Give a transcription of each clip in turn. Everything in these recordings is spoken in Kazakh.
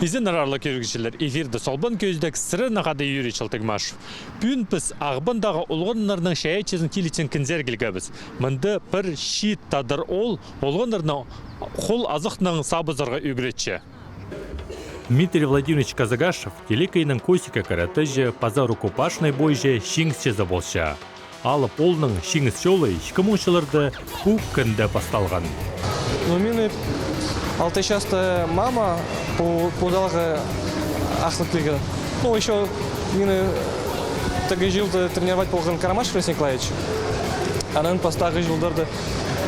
Bizden ararlı körgüçüler efirde solban közdek sırı naqады Юрий Чалтыгмашев. Pün pis ağbandağı olğanlarının şaya çizin kiliçin kinzer gilgabız. Mındı bir şit tadır olğanlarının қол азықтың сабызырға үгіретші. Дмитрий Владимирович Казагашев телекайның косика каратыжы пазар рукопашный бойжы шеңісчезі болша. Алып олның шеңіс жолы 2000-ларды бұл күнді басталған. Мені 6 жаста мама подалға ақсылыклығы. Еще мені тағы жылды тренировать болған Карамашев Ресен Николаевич. Анан постағы жылдарды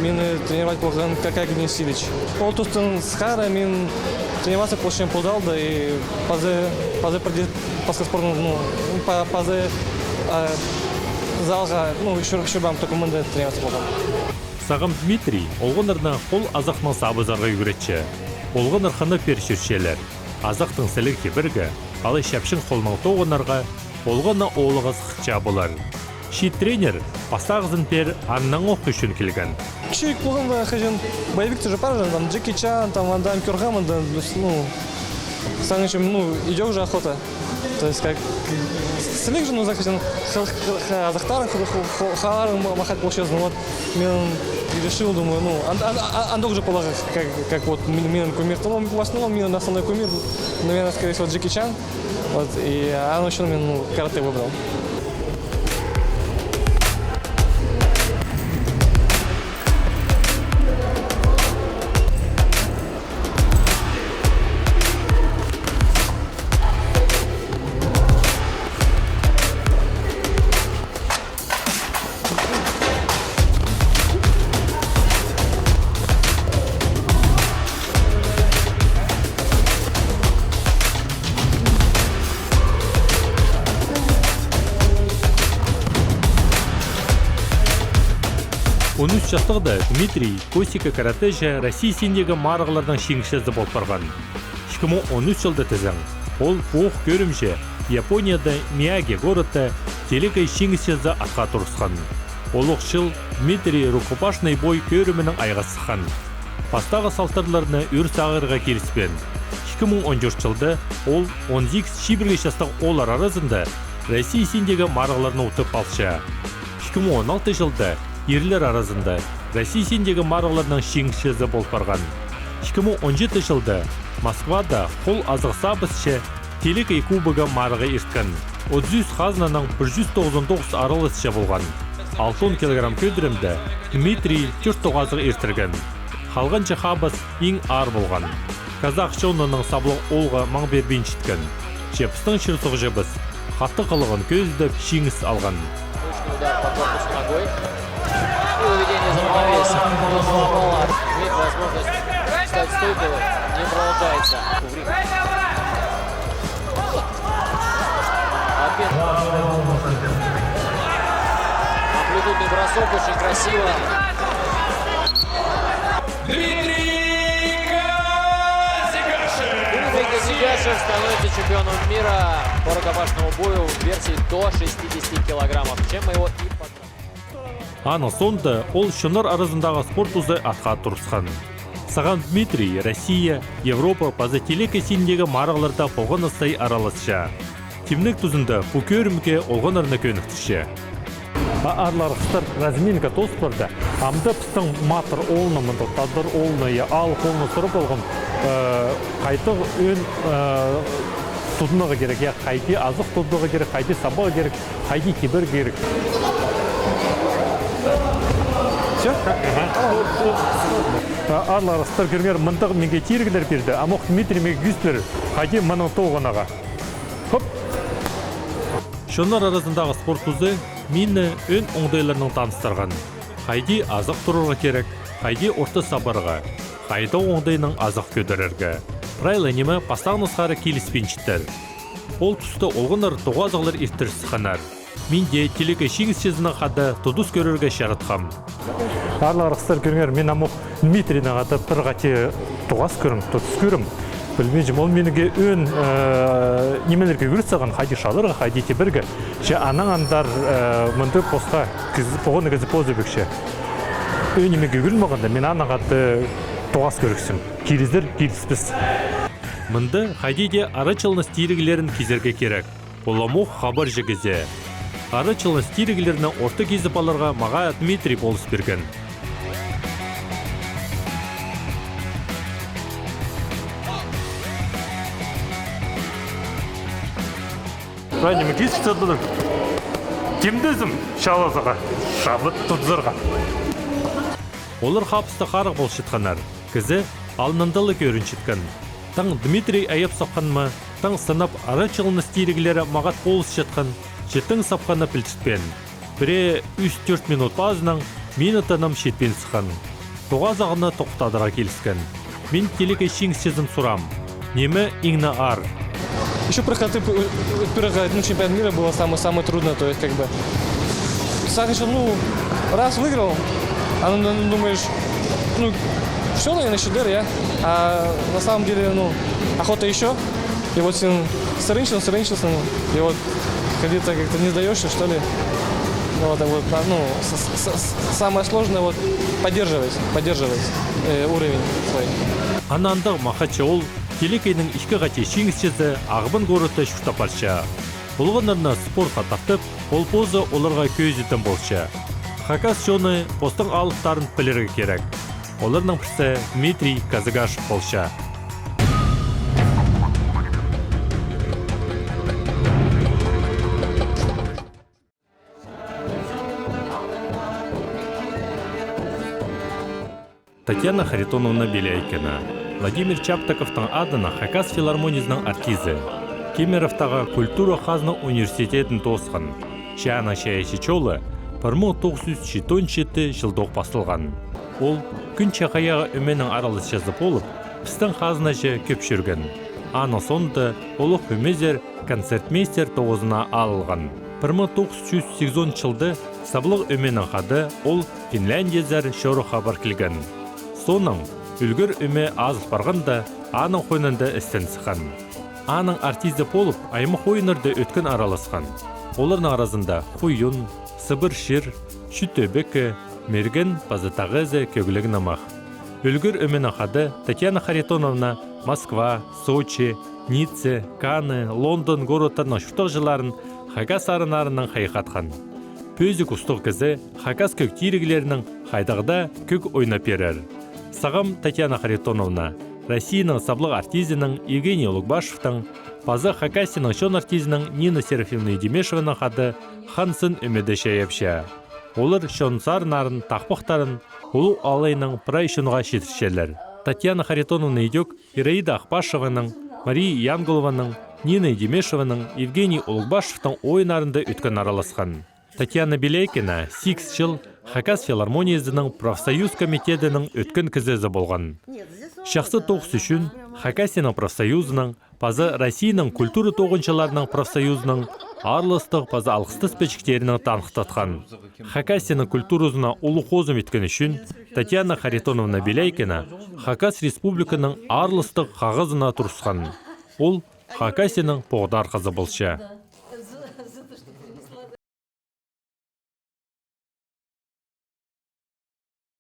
мені тренировать болған Какагин Васильевич. Ол тұстың сқара мен тренироваться почем подалды и пазы спортның пазы залға, шүрбам тұқымында тренироваться болған. Сағым Дмитрий олғынырны қол азақтың сабызарға үгіретші. Олғыныр қыны першершелер. Азақтың сілігі біргі, алы шәпшін қолның тоғынарға олғыны олығыз қытша болар. Шит тренер пастағызын пер анның оқ үшін келген. Кішек болғанда қажын боевик тоже пара, там Джеки Чан, там Ван Дам, Кюргаман, саңышым, идет уже охота. То есть как слег же, захотен азақтарын, халарын махать получилось, вот мен решил, думаю, андок же полагал, как вот мен кумир, в основном мен основной кумир, наверное, скорее всего Джеки Чан, вот, и он еще мен карате выбрал. Он үш жастығда Дмитрий Косика каратежі Россия сендегі марғылардан шеңішезі болып барған. 2013 жылда тізің. Ол оқ көрімші Японияда Мияги городта телекай шеңішезі атқа тұрысқан. Ол оқшыл Дмитрий рукопашный бой көрімінің айға сыққан. Пастағы салтарларыны үр сағырға келіспен. 2014 жылда ол 18-21 жастық олар арасында Россия сендегі марғыларына ұтып алшы. 2016 жылда ерлер арасында Россия сендегі марғыларының шеңішезі болып барған. 2017 жылда Москвада қол азық сабызшы телекай кубыға марығы ерткен. 300 қазынаның 199 аралысшы болған. 60 килограмм көдірімді Дмитрий 4 азық ертірген. Қалғанчы қабыз ең ар болған. Казақ шоуының саблық олға маң бербен жеткен. Жепістің шырсығы жебіз қатты қылығын көздіп шеңіс алған. И выведение за равновесие. Имеет возможность встать в стойку, не продолжается. Амплитудный бросок, очень красиво. Дмитрий Казигашев становится чемпионом мира по рукопашному бою в версии до 60 килограммов, чем мы его и поздравляем. Аны сонда ол шыныр арасындағы спорт ұзы атқа тұрысқан. Саған Дмитрий, Россия, Европа, паза телекай сендегі марғыларда болған ыстай араласша. Тимнік тұзында бұл көрімге олған арна көніктіші. Арлар қыстар разминка тоспырды. Амды пыстың матыр олны мұнды, тадыр олны, ал қолны сұрып олғын қайтық өн тұдыныға керек, қайти азық тұдыныға керек, қайти сабаға керек, қайти кебір керек. Арлар ыстар көрмер мұндық менге тергілер берді, амоқ Дмитрий менге күздер, қайде мұның тоғынаға. Шонар арасындағы спорт ұзы мені өн оңдайларының таныстырған. Қайде азық тұрырға керек, қайде орта сабарға, қайда оңдайының азық көдірерге. Прайлы немі пастағынызғары келіспеншіттер. Ол тұсты олғыныр тоғазығылар ертірсі қанар. Менде телекай шеңісшезіні қады тұдыс көрерге шағытқам. Арлар қыстар көріңер, мен амық Дмитрийдің қады бір қате тұғас көрім, тұтыс көрім. Білмейжім, ол меніге өн немелерге көрсіған, қайде шалырға, қайде тебірге. Анаң андар мұнды постқа поғыны кезі позы бөкше. Өн немеге көрілмағанда, мен анаң қады тұғас көріксім. Келіздер, келіспіз. Мынды хадиде арычылны стиригілерін кезерге керек. Оламух хабар жегізе. Арычылны стиригілеріні орты кезіп алырға маға Дмитрий болыс берген. Райнемі кесіп садылыр. Кемдезім шалазыға, шабыт тұтзырға. Олар қапысты қарық бол шытқанар. Кізі алнындылы көрін шытқан. Таң Дмитрий айып сапқанма, таң сынап арычылны стиригілері мағат болыс шытқан. Жетің сапқаны пілтітпен. Біре 3-4 минут базынан минутаным шетпен сыққан. Тоғазағыны тоқтадыға келіскен. Мен келеге шеңсезім сұрам. Немі иңна ар. Еще проход первого чемпионата мира было самое трудное, то есть как бы Сахачев, раз выиграл, а думаешь, все, наверное, щедер я, а на самом деле, охота еще, и вот сырынчился, и вот где-то как-то не сдаешься, что ли, самое сложное вот поддерживать уровень свой. Анандық мақачы телекейнің ішкі ғачы шеңісчесі ағыбын көріті шүктапарша. Бұлғынырына спорт қатақтып, ол позы оларға көзетін болшы. Хакас жоны постың алықтарын біліргі керек. Оларның бірсі Дмитрий Казыгаш болшы. Татьяна Харитоновна Беляйкина. Владимир Чаптаковтың адына Хакас филармонизінің артизі. Кемеровтағы культура қазны университетін тосқан. Шана шаяши чолы 1974 жылдық басылған. Ол күн чақаяғы өменің аралыс жазып олып, пістің қазынажы көп жүрген. Аны сонды олық өмезер концертмейстер тоғызына алылған. 1980 жылды саблық өменің қады ол Финляндиязар шоры хабар келген. Соның үлгір өме азық барғанда аның қойнында істен сықан. Аның артизі болып аймақ ойынырды өткен араласқан. Олардың арасында Хуйын, Сыбыр шыр, Шүтөбекі, Мерген пазытағызы көгілігін амақ. Үлгір өмен ақады Татьяна Харитоновна Москва, Сочи, Ницце, Каны, Лондон городтарының шүтіқ жыларын Хакас арынарының қайқатқан. Пөзік ұстық кізі Хакас көк тирігілерінің қайдағда көк ойнап берер. Сағам Татьяна Харитоновна, Россияның саблық артизінің Евгений Лукбашевтың, пазы Хакасының шон артизінің Нина Серафимовна Демешеваның қады хансын өмеді шайапша. Олар шон сарнарын, тақпықтарын, олу алайының прай шынға шетіршелер. Татьяна Харитоновна идек Ираида Ақпашеваның, Мария Янголованың, Нина Демешеваның, Евгений Лукбашевтың ойынарында өткен араласқан. Татьяна Беляйкина 8 жыл Хакас филармониясының профсоюз комитетінің өткен кізізі болған. Шақсы тоғыз үшін Хакасының профсоюзының, пазы Россияның культура тоғыншыларының профсоюзының арлыстық пазы алқысты спечіктерінің танықтатқан. Хакасының культурузына ұлы қозым еткен үшін Татьяна Харитоновна Беляйкина Хакас республиканың арлыстық қағызына тұрысқан. Ол Хакасының поғдар қызы болшы.